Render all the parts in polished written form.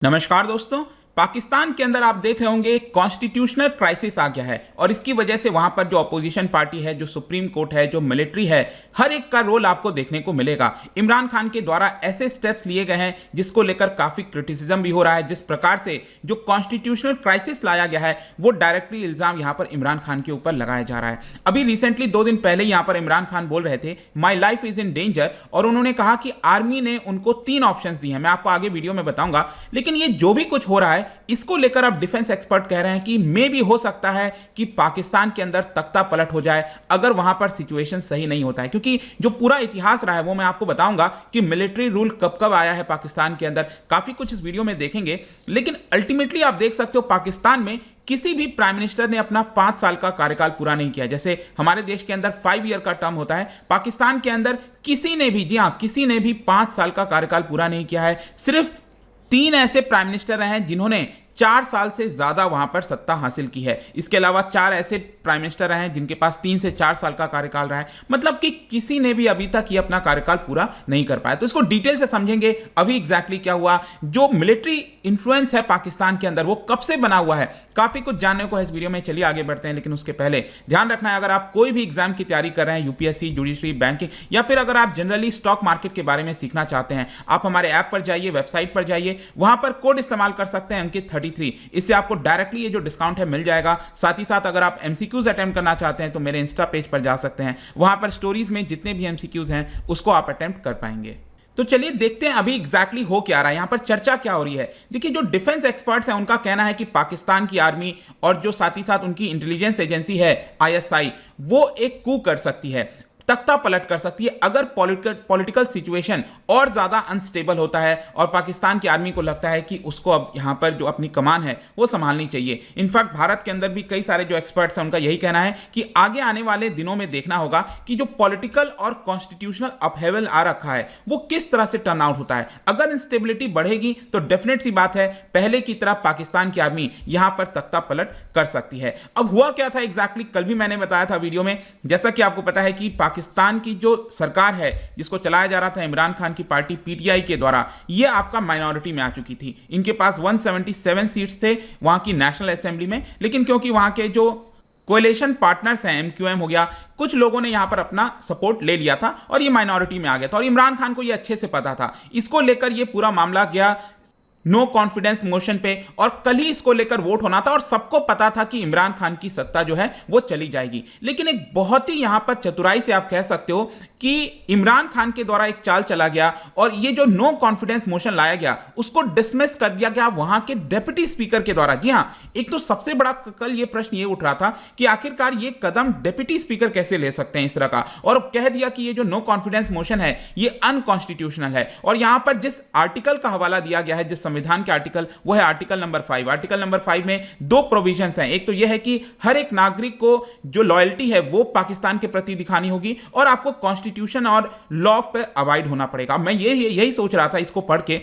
नमस्कार दोस्तों। पाकिस्तान के अंदर आप देख रहे होंगे कॉन्स्टिट्यूशनल क्राइसिस आ गया है और इसकी वजह से वहां पर जो अपोजिशन पार्टी है, जो सुप्रीम कोर्ट है, जो मिलिट्री है, हर एक का रोल आपको देखने को मिलेगा। इमरान खान के द्वारा ऐसे स्टेप्स लिए गए हैं जिसको लेकर काफी क्रिटिसिज्म भी हो रहा है। जिस प्रकार से जो कॉन्स्टिट्यूशनल क्राइसिस लाया गया है वो डायरेक्टली इल्जाम यहां पर इमरान खान के ऊपर लगाया जा रहा है। अभी रिसेंटली 2 दिन पहले यहां पर इमरान खान बोल रहे थे my life is in danger और उन्होंने कहा कि आर्मी ने उनको 3 ऑप्शंस दिए हैं। मैं आपको आगे वीडियो में बताऊंगा, लेकिन ये जो भी कुछ हो रहा है इसको लेकर अब डिफेंस एक्सपर्ट कह रहे हैं कि मे भी हो सकता है कि पाकिस्तान के अंदर तख्ता पलट हो जाए अगर वहां पर सिचुएशन सही नहीं होता है। क्योंकि जो पूरा इतिहास रहा है वो मैं आपको बताऊंगा कि मिलिट्री रूल कब कब आया है पाकिस्तान के अंदर, काफी कुछ इस वीडियो में देखेंगे। लेकिन अल्टीमेटली आप देख सकते हो पाकिस्तान में किसी भी प्राइम मिनिस्टर ने अपना 5 साल का कार्यकाल पूरा नहीं किया। जैसे हमारे देश के अंदर 5 ईयर का टर्म होता है, पाकिस्तान के अंदर किसी ने भी, जी हां, किसी ने भी 5 साल का कार्यकाल पूरा नहीं किया है। सिर्फ 3 ऐसे प्राइम मिनिस्टर रहे हैं जिन्होंने 4 साल से ज्यादा वहां पर सत्ता हासिल की है। इसके अलावा 4 ऐसे प्राइम मिनिस्टर रहे हैं जिनके पास 3 से 4 साल का कार्यकाल रहा है। मतलब कि किसी ने भी अभी तक ये अपना कार्यकाल पूरा नहीं कर पाया। तो इसको डिटेल से समझेंगे अभी एग्जैक्टली क्या हुआ, जो मिलिट्री इंफ्लुएंस है पाकिस्तान के अंदर वो कब से बना हुआ है, काफी कुछ जानने को है इस वीडियो में। चलिए आगे बढ़ते हैं, लेकिन उसके पहले ध्यान रखना है अगर आप कोई भी एग्जाम की तैयारी कर रहे हैं, यूपीएससी, जुडिशरी, बैंकिंग, या फिर अगर आप जनरली स्टॉक मार्केट के बारे में सीखना चाहते हैं, आप हमारे ऐप पर जाइए, वेबसाइट पर जाइए, वहां पर कोड इस्तेमाल कर सकते हैं अंकित 33। इससे आपको डायरेक्टली ये जो डिस्काउंट है मिल जाएगा। साथ ही साथ अगर आप एमसीक्यूज अटेम्प्ट करना चाहते हैं तो मेरे इंस्टा पेज पर जा सकते हैं, वहां पर स्टोरीज में जितने भी एमसीक्यूज हैं उसको आप अटेम्प्ट कर पाएंगे। तो चलिए देखते हैं अभी एग्जैक्टली हो क्या रहा है, यहां पर चर्चा क्या हो रही है। देखिए, जो डिफेंस एक्सपर्ट्स हैं उनका कहना है कि पाकिस्तान की आर्मी और जो साथ ही साथ उनकी इंटेलिजेंस एजेंसी है आईएसआई, वो एक कू कर सकती है, तख्ता पलट कर सकती है अगर पॉलिटिकल सिचुएशन और ज्यादा अनस्टेबल होता है और पाकिस्तान की आर्मी को लगता है कि उसको अब यहां पर जो अपनी कमान है वो संभालनी चाहिए। इनफैक्ट भारत के अंदर भी कई सारे जो एक्सपर्ट्स हैं उनका यही कहना है कि आगे आने वाले दिनों में देखना होगा कि जो पॉलिटिकल और कॉन्स्टिट्यूशनल अपहेवल आ रखा है वो किस तरह से टर्न आउट होता है। अगर इंस्टेबिलिटी बढ़ेगी तो डेफिनेट सी बात है पहले की तरह पाकिस्तान की आर्मी यहां पर तख्ता पलट कर सकती है। अब हुआ क्या था एग्जैक्टली, कल भी मैंने बताया था वीडियो में। जैसा कि आपको पता है कि पाकिस्तान की जो सरकार है जिसको चलाया जा रहा था इमरान खान की पार्टी पीटीआई के द्वारा, ये आपका माइनॉरिटी में आ चुकी थी। इनके पास 177 सीट्स थे वहां की नेशनल असेंबली में, लेकिन क्योंकि वहां के जो कोएलिशन पार्टनर्स हैं, एमक्यूएम हो गया, कुछ लोगों ने यहां पर अपना सपोर्ट ले लिया था और ये माइनॉरिटी में आ गया था। और इमरान खान को ये अच्छे से पता था। इसको लेकर ये पूरा मामला गया नो कॉन्फिडेंस मोशन पे और कल ही इसको लेकर वोट होना था और सबको पता था कि इमरान खान की सत्ता जो है वो चली जाएगी। लेकिन एक बहुत ही यहां पर चतुराई से आप कह सकते हो कि इमरान खान के द्वारा एक चाल चला गया और ये जो नो कॉन्फिडेंस मोशन लाया गया उसको डिसमिस कर दिया गया वहां के डिप्टी स्पीकर के द्वारा। जी हां, एक तो सबसे बड़ा कल ये प्रश्न ये उठ रहा था कि आखिरकार ये कदम डिप्टी स्पीकर कैसे ले सकते हैं इस तरह का, और कह दिया कि ये जो नो कॉन्फिडेंस मोशन है ये अनकॉन्स्टिट्यूशनल है। और यहां पर जिस आर्टिकल का हवाला दिया गया है, जिस संविधान के आर्टिकल, वो है आर्टिकल नंबर 5। आर्टिकल नंबर 5 में 2 प्रोविजंस हैं। एक तो यह है कि हर एक नागरिक को जो लॉयल्टी है वो पाकिस्तान के प्रति दिखानी होगी और आपको कॉन्स्टिट्यूशन और लॉ पर अवॉइड होना पड़ेगा। मैं यही सोच रहा था इसको पढ़ के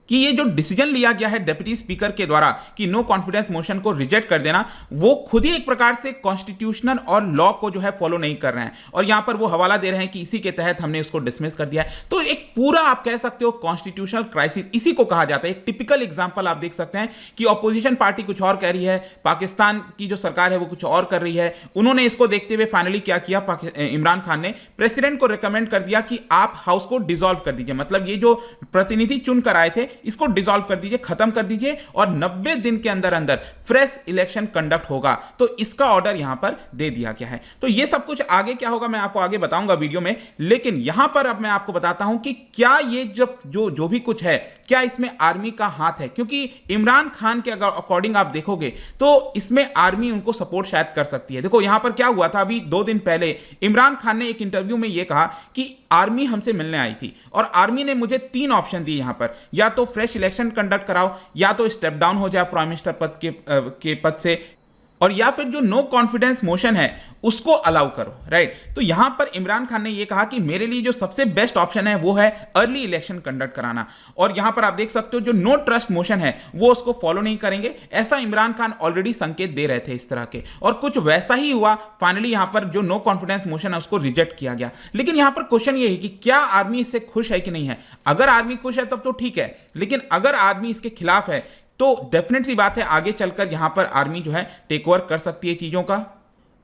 कि ये जो डिसीजन लिया गया है डिप्टी स्पीकर के द्वारा कि नो कॉन्फिडेंस मोशन को रिजेक्ट कर देना, वो खुद ही एक प्रकार से कॉन्स्टिट्यूशनल और लॉ को जो है फॉलो नहीं कर रहे हैं और यहां पर वो हवाला दे रहे हैं कि इसी के तहत हमने उसको डिसमिस कर दिया है। तो एक पूरा आप कह सकते हो कॉन्स्टिट्यूशनल क्राइसिस इसी को कहा जाता है। एक टिपिकल एग्जांपल आप देख सकते हैं कि ऑपोजिशन पार्टी कुछ और कह रही है, पाकिस्तान की जो सरकार है वो कुछ और कर रही है। उन्होंने इसको देखते हुए फाइनली क्या किया, इमरान खान ने प्रेसिडेंट को रिकमेंड कर दिया कि आप हाउस को डिसॉल्व कर दीजिए, मतलब ये जो प्रतिनिधि चुन कर आए थे इसको डिसॉल्व कर दीजिए, खत्म कर दीजिए और 90 दिन के अंदर अंदर फ्रेश इलेक्शन कंडक्ट होगा। तो इसका ऑर्डर यहां पर दे दिया गया है। तो ये सब कुछ आगे क्या होगा मैं आपको आगे बताऊंगा वीडियो में, लेकिन यहां पर अब मैं आपको बताता हूं कि क्या ये जो भी कुछ है क्या इसमें आर्मी का हाथ है। क्योंकि इमरान खान के अगर अकॉर्डिंग आप देखोगे तो इसमें आर्मी उनको सपोर्ट शायद कर सकती है। देखो यहां पर क्या हुआ था, अभी 2 दिन पहले इमरान खान ने एक इंटरव्यू में यह कहा कि आर्मी हमसे मिलने आई थी और आर्मी ने मुझे 3 ऑप्शन दिए यहां पर, या तो फ्रेश इलेक्शन कंडक्ट कराओ, या तो स्टेप डाउन हो जाए प्राइम मिनिस्टर पद के पद से, और या फिर जो नो कॉन्फिडेंस मोशन है उसको अलाउ करो, राइट। तो यहां पर इमरान खान ने यह कहा कि मेरे लिए जो सबसे बेस्ट ऑप्शन है वो है अर्ली इलेक्शन कंडक्ट कराना, और यहां पर आप देख सकते हो जो नो ट्रस्ट मोशन है वो उसको फॉलो नहीं करेंगे, ऐसा इमरान खान ऑलरेडी संकेत दे रहे थे इस तरह के, और कुछ वैसा ही हुआ। फाइनली यहां पर जो नो कॉन्फिडेंस मोशन है उसको रिजेक्ट किया गया। लेकिन यहां पर क्वेश्चन ये है कि क्या आर्मी इससे खुश है कि नहीं है। अगर आर्मी खुश है तब तो ठीक है, लेकिन अगर आर्मी इसके खिलाफ है तो डेफिनेट सी बात है आगे चलकर यहां पर आर्मी जो है टेक ओवर कर सकती है चीजों का।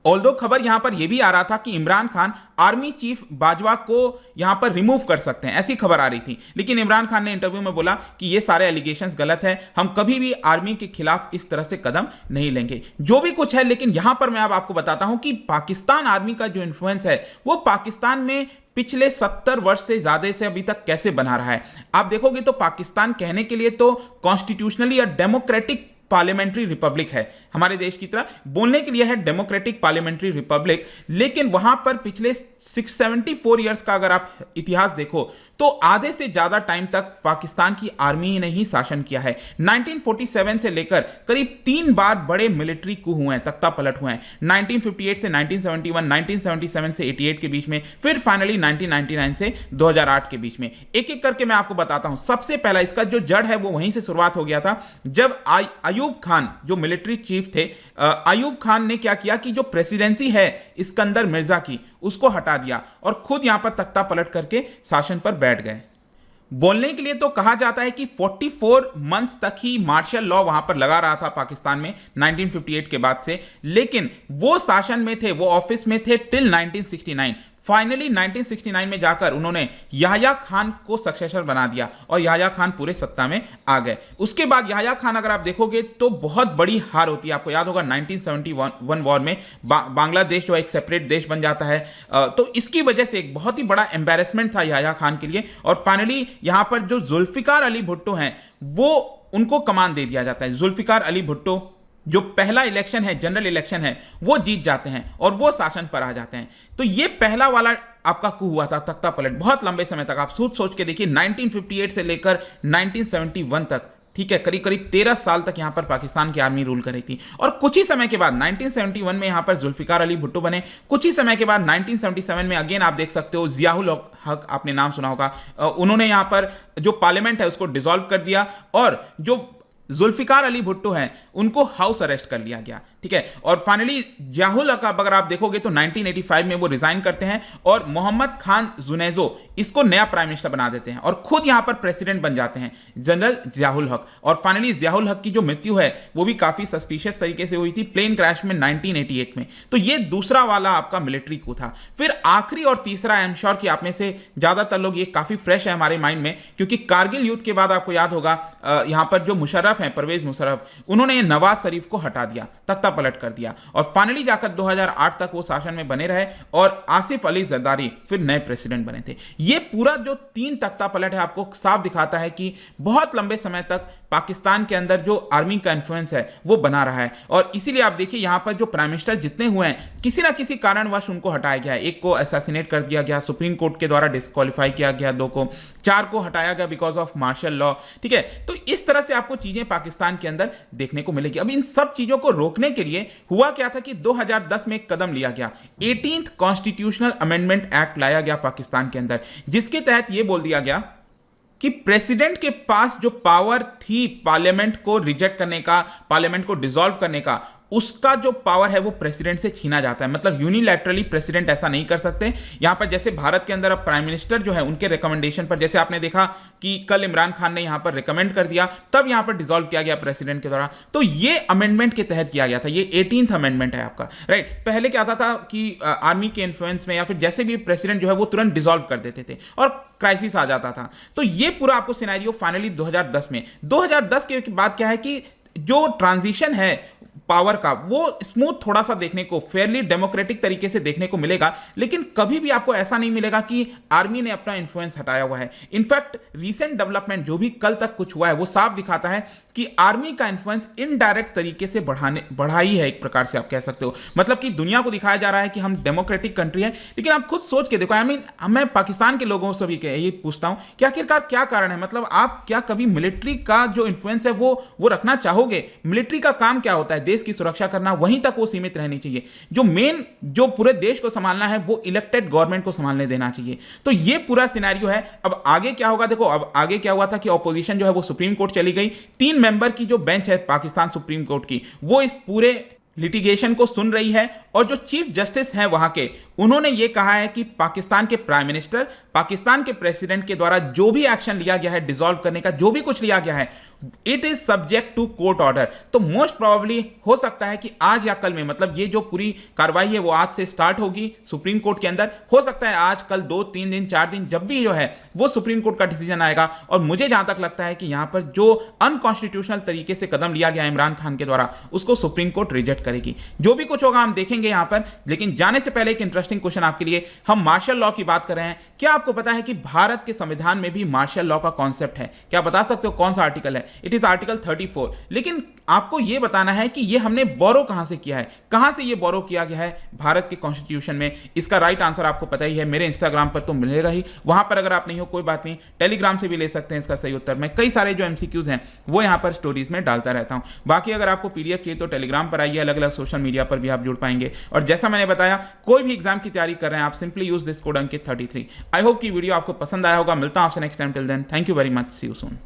ऑल्दो खबर यहां पर यह भी आ रहा था कि इमरान खान आर्मी चीफ बाजवा को यहां पर रिमूव कर सकते हैं, ऐसी खबर आ रही थी। लेकिन इमरान खान ने इंटरव्यू में बोला कि ये सारे एलिगेशंस गलत है, हम कभी भी आर्मी के खिलाफ इस तरह से कदम नहीं लेंगे, जो भी कुछ है। लेकिन यहां पर मैं अब आपको बताता हूं कि पाकिस्तान आर्मी का जो इन्फ्लुएंस है वो पाकिस्तान में पिछले 70 वर्ष से ज्यादा से अभी तक कैसे बना रहा है। आप देखोगे तो पाकिस्तान कहने के लिए तो कॉन्स्टिट्यूशनली या डेमोक्रेटिक पार्लियामेंट्री रिपब्लिक है, हमारे देश की तरह बोलने के लिए है डेमोक्रेटिक पार्लियामेंट्री रिपब्लिक, लेकिन वहां पर पिछले 674 ईयर्स का अगर आप इतिहास देखो तो आधे से ज्यादा टाइम तक पाकिस्तान की आर्मी ने ही शासन किया है। 1947 से लेकर करीब 3 बार बड़े मिलिट्री कू हुए हैं, तख्ता पलट हुए हैं, 1958 से 1971, 1977 से 88 के बीच में, फिर फाइनली 1999 से 2008 के बीच में। एक एक करके मैं आपको बताता हूं। सबसे पहला इसका जो जड़ है वो वहीं से शुरुआत हो गया था जब अयूब खान जो मिलिट्री चीफ थे, अयूब खान ने क्या किया कि जो प्रेसिडेंसी है इस्कंदर मिर्जा की उसको हटा दिया और खुद यहां पर तख्ता पलट करके शासन पर बैठ गए। बोलने के लिए तो कहा जाता है कि 44 मंथ्स तक ही मार्शल लॉ वहां पर लगा रहा था पाकिस्तान में 1958 के बाद से, लेकिन वो शासन में थे, वो ऑफिस में थे टिल 1969। फाइनली 1969 में जाकर उन्होंने याह्या खान को सक्सेसर बना दिया और याह्या खान पूरे सत्ता में आ गए। उसके बाद याह्या खान अगर आप देखोगे तो बहुत बड़ी हार होती है। आपको याद होगा 1971 वॉर में बांग्लादेश जो एक सेपरेट देश बन जाता है, तो इसकी वजह से एक बहुत ही बड़ा एम्बैरेसमेंट था याह्या खान के लिए। और फाइनली यहां पर जो जुल्फिकार अली भुट्टो हैं वो उनको कमान दे दिया जाता है। जुल्फिकार अली भुट्टो जो पहला इलेक्शन है, जनरल इलेक्शन है, वो जीत जाते हैं और वो शासन पर आ जाते हैं। तो ये पहला वाला आपका कू हुआ था, तख्ता पलट। बहुत लंबे समय तक आप सोच के देखिए 1958 से लेकर 1971 तक, ठीक है, करीब करीब 13 साल तक यहां पर पाकिस्तान की आर्मी रूल कर रही थी। और कुछ ही समय के बाद 1971 में यहां पर जुल्फिकार अली भुट्टो बने। कुछ ही समय के बाद 1977 में अगेन आप देख सकते हो जियाउल हक, आपने नाम सुना होगा, उन्होंने यहां पर जो पार्लियामेंट है उसको डिसॉल्व कर दिया और जो जुल्फिकार अली भुट्टो हैं उनको हाउस अरेस्ट कर लिया गया, ठीक है। और फाइनली जियाउल हक अगर आप देखोगे तो 1985 में वो रिजाइन करते हैं और मोहम्मद खान जुनैजो इसको नया प्राइम मिनिस्टर बना देते हैं और खुद यहां पर प्रेसिडेंट बन जाते हैं जनरल जियाउल हक। और फाइनली जियाउल हक की जो मृत्यु है वो भी काफी सस्पिशियस तरीके से हुई थी, प्लेन क्रैश में 1988 में। तो ये दूसरा वाला आपका मिलिट्री कू था। फिर आखिरी और तीसरा, आई एम श्योर कि आप में से ज्यादातर लोग ये काफी फ्रेश है हमारे माइंड में, क्योंकि कारगिल युद्ध के बाद आपको याद होगा यहां पर जो मुशर्रफ हैं, परवेज मुशर्रफ, उन्होंने नवाज शरीफ को हटा दिया, तख्ता पलट कर दिया और फाइनली जाकर 2008 तक वो शासन में बने रहे और आसिफ अली जरदारी फिर नए प्रेसिडेंट बने थे। ये पूरा जो 3 तख्ता पलट है आपको साफ दिखाता है कि बहुत लंबे समय तक पाकिस्तान के अंदर जो आर्मी का इन्फ्लुएंस है वो बना रहा है। और इसीलिए आप देखिए यहां पर जो प्राइम मिनिस्टर जितने हुए हैं किसी ना किसी कारणवश उनको हटाया गया है। एक को असैसिनेट कर दिया गया, सुप्रीम कोर्ट के द्वारा डिस्क्वालीफाई किया गया, 2 को, 4 को हटाया गया बिकॉज ऑफ मार्शल लॉ, ठीक है। तो इस तरह से आपको चीजें पाकिस्तान के अंदर देखने को मिलेगी। अब इन सब चीजों को रोकने के लिए हुआ क्या था कि 2010 में एक कदम लिया गया, 18th कॉन्स्टिट्यूशनल अमेंडमेंट एक्ट लाया गया पाकिस्तान के अंदर, जिसके तहत यह बोल दिया गया कि प्रेसिडेंट के पास जो पावर थी पार्लियामेंट को रिजेक्ट करने का, पार्लियामेंट को डिसॉल्व करने का, उसका जो पावर है वो प्रेसिडेंट से छीना जाता है। मतलब यूनिलैटरली प्रेसिडेंट ऐसा नहीं कर सकते। यहां पर जैसे भारत के अंदर अब प्राइम मिनिस्टर जो है उनके रिकमेंडेशन पर, जैसे आपने देखा कि कल इमरान खान ने यहां पर रिकमेंड कर दिया, तब यहां पर डिसॉल्व किया गया प्रेसिडेंट के द्वारा। तो ये अमेंडमेंट के तहत किया गया था, ये 18th अमेंडमेंट है आपका, राइट। पहले क्या था कि आर्मी के इन्फ्लुएंस में या फिर जैसे भी प्रेसिडेंट जो है वो तुरंत डिसॉल्व कर देते थे और क्राइसिस आ जाता था। तो ये पूरा आपको सिनेरियो फाइनली 2010 के बाद क्या है कि जो ट्रांजिशन है पावर का वो स्मूथ थोड़ा सा देखने को, फेयरली डेमोक्रेटिक तरीके से देखने को मिलेगा, लेकिन कभी भी आपको ऐसा नहीं मिलेगा कि आर्मी ने अपना इन्फ्लुएंस हटाया हुआ है। इनफैक्ट रीसेंट डेवलपमेंट जो भी कल तक कुछ हुआ है वो साफ दिखाता है कि आर्मी का इन्फ्लुएंस इनडायरेक्ट तरीके से बढ़ा ही है, एक प्रकार से आप कह सकते हो। मतलब कि दुनिया को दिखाया जा रहा है कि हम डेमोक्रेटिक कंट्री है, लेकिन आप खुद सोच के देखो, मैं पाकिस्तान के लोगों से भी ये पूछता हूं कि आखिरकार क्या कारण है। मतलब आप क्या कभी मिलिट्री का जो इन्फ्लुएंस है वो रखना चाहोगे? मिलिट्री का काम क्या होता है? देश की सुरक्षा करना, वहीं तक वो सीमित रहनी चाहिए। जो मेन जो पूरे देश को संभालना है वो इलेक्टेड गवर्नमेंट को संभालने देना चाहिए। तो ये पूरा सिनेरियो है। अब आगे क्या होगा, देखो अब आगे क्या हुआ था कि ऑपोजिशन जो है वो सुप्रीम कोर्ट चली गई। 3 मेंबर की जो बेंच है पाकिस्तान सुप्रीम कोर्ट की, वो इस पूरे लिटिगेशन को सुन रही है, और जो चीफ जस्टिस हैं वहां के, उन्होंने ये कहा है कि पाकिस्तान के प्राइम मिनिस्टर, पाकिस्तान के प्रेसिडेंट के द्वारा जो भी एक्शन लिया गया है डिसॉल्व करने का, जो भी कुछ लिया गया है, it is subject to court order. तो मोस्ट प्रोबेबली हो सकता है कि आज या कल में, मतलब ये जो पूरी कार्रवाई है वो आज से स्टार्ट होगी सुप्रीम कोर्ट के अंदर, हो सकता है आज कल 2-3 दिन 4 दिन जब भी जो है वो सुप्रीम कोर्ट का डिसीजन आएगा। और मुझे जहां तक लगता है कि यहां पर जो अनकॉन्स्टिट्यूशनल तरीके से कदम लिया गया इमरान खान के द्वारा, उसको सुप्रीम कोर्ट रिजेक्ट करेगी। जो भी कुछ होगा हम देखेंगे यहां पर। लेकिन जाने से पहले एक इंटरेस्टिंग क्वेश्चन आपके लिए, हम मार्शल लॉ की बात कर रहे हैं। क्या आपको पता है कि भारत के संविधान में भी मार्शल लॉ का कॉन्सेप्ट है? क्या बता सकते हो कौन सा आर्टिकल है? It is article 34। लेकिन आपको यह बताना है कि यह हमने बोरो कहां से किया है, कहां से यह बोरो किया गया है भारत के कॉन्स्टिट्यूशन में। इसका राइट आंसर आपको पता ही है, मेरे इंस्टाग्राम पर तो मिलेगा ही। वहां पर अगर आप नहीं हो कोई बात नहीं, टेलीग्राम से भी ले सकते हैं इसका सही उत्तर। मैं कई सारे जो एमसीक्यूज हैं वो यहां पर स्टोरीज में डालता रहता हूं। बाकी अगर आपको पीडीएफ चाहिए तो टेलीग्राम पर आइए, अलग अलग सोशल मीडिया पर भी आप जुड़ पाएंगे। और जैसा मैंने बताया, कोई भी एग्जाम की तैयारी कर रहे हैं आप, simply use this code Ankit 33। I hope कि वीडियो आपको पसंद आया होगा। मिलता हूं आपसे next time. Till then, thank you very much, see you soon.